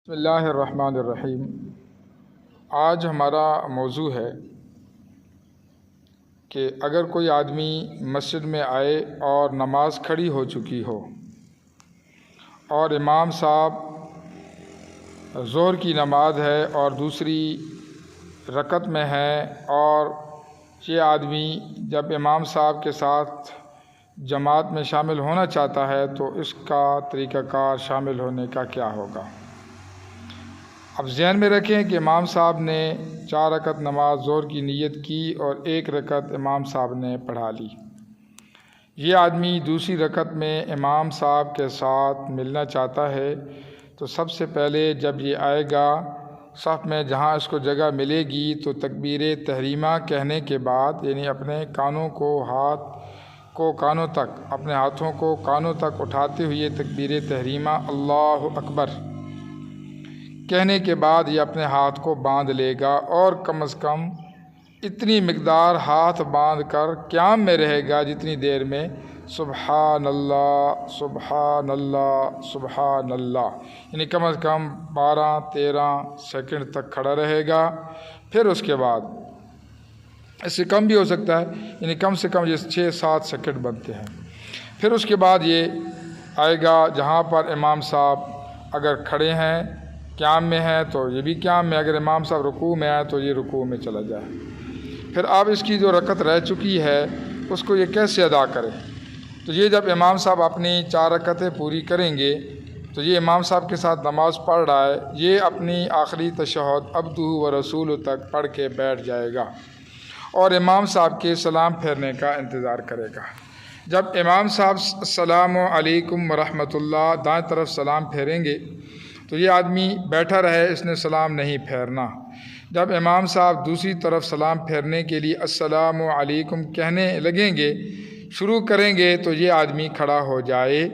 بسم اللہ الرحمن الرحیم۔ آج ہمارا موضوع ہے کہ اگر کوئی آدمی مسجد میں آئے اور نماز کھڑی ہو چکی ہو اور امام صاحب ظہر کی نماز ہے اور دوسری رکعت میں ہے، اور یہ آدمی جب امام صاحب کے ساتھ جماعت میں شامل ہونا چاہتا ہے تو اس کا طریقہ کار شامل ہونے کا کیا ہوگا؟ اب ذہن میں رکھیں کہ امام صاحب نے 4 رکعت نماز ظہر کی نیت کی اور 1 رکعت امام صاحب نے پڑھا لی۔ یہ آدمی دوسری رکعت میں امام صاحب کے ساتھ ملنا چاہتا ہے تو سب سے پہلے جب یہ آئے گا صف میں، جہاں اس کو جگہ ملے گی، تو تکبیر تحریمہ کہنے کے بعد، یعنی اپنے کانوں کو اپنے ہاتھوں کو کانوں تک اٹھاتے ہوئے تکبیر تحریمہ اللہ اکبر کہنے کے بعد یہ اپنے ہاتھ کو باندھ لے گا، اور کم از کم اتنی مقدار ہاتھ باندھ کر قیام میں رہے گا جتنی دیر میں سبحان اللہ سبحان اللہ سبحان اللہ، یعنی کم از کم 12-13 سیکنڈ تک کھڑا رہے گا۔ پھر اس کے بعد اس سے کم بھی ہو سکتا ہے، یعنی کم سے کم یہ 6-7 سیکنڈ بنتے ہیں۔ پھر اس کے بعد یہ آئے گا جہاں پر امام صاحب اگر کھڑے ہیں قیام میں ہے تو یہ بھی قیام میں، اگر امام صاحب رکوع میں آئے تو یہ رکوع میں چلا جائے۔ پھر اب اس کی جو رکعت رہ چکی ہے اس کو یہ کیسے ادا کرے؟ تو یہ جب امام صاحب اپنی 4 رکعتیں پوری کریں گے تو یہ امام صاحب کے ساتھ نماز پڑھ رہا ہے، یہ اپنی آخری تشہد عبدہ و رسولہ تک پڑھ کے بیٹھ جائے گا اور امام صاحب کے سلام پھیرنے کا انتظار کرے گا۔ جب امام صاحب السلام علیکم ورحمۃ اللہ دائیں طرف سلام پھیریں گے تو یہ آدمی بیٹھا رہے، اس نے سلام نہیں پھیرنا۔ جب امام صاحب دوسری طرف سلام پھیرنے کے لیے السلام علیکم کہنے لگیں گے، شروع کریں گے، تو یہ آدمی کھڑا ہو جائے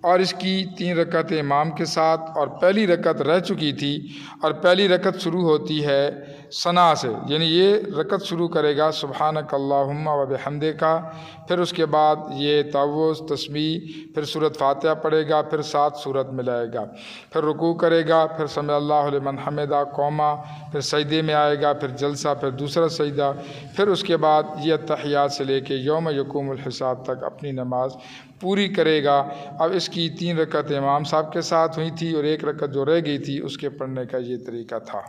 اور اس کی 3 رکعتیں امام کے ساتھ، اور پہلی رکعت رہ چکی تھی، اور پہلی رکعت شروع ہوتی ہے ثنا سے، یعنی یہ رکعت شروع کرے گا سبحانک اللہم و بحمدک، پھر اس کے بعد یہ تعوذ تسبیح، پھر سورۃ فاتحہ پڑھے گا، پھر 7 سورت ملائے گا، پھر رکوع کرے گا، پھر سمع اللہ لمن حمدہ قوما، پھر سجدے میں آئے گا، پھر جلسہ، پھر دوسرا سجدہ، پھر اس کے بعد یہ اتحیات سے لے کے یوم یقوم الحساب تک اپنی نماز پوری کرے گا۔ اب اس کی 3 رکعتیں امام صاحب کے ساتھ ہوئی تھی اور 1 رکعت جو رہ گئی تھی اس کے پڑھنے کا یہ طریقہ تھا۔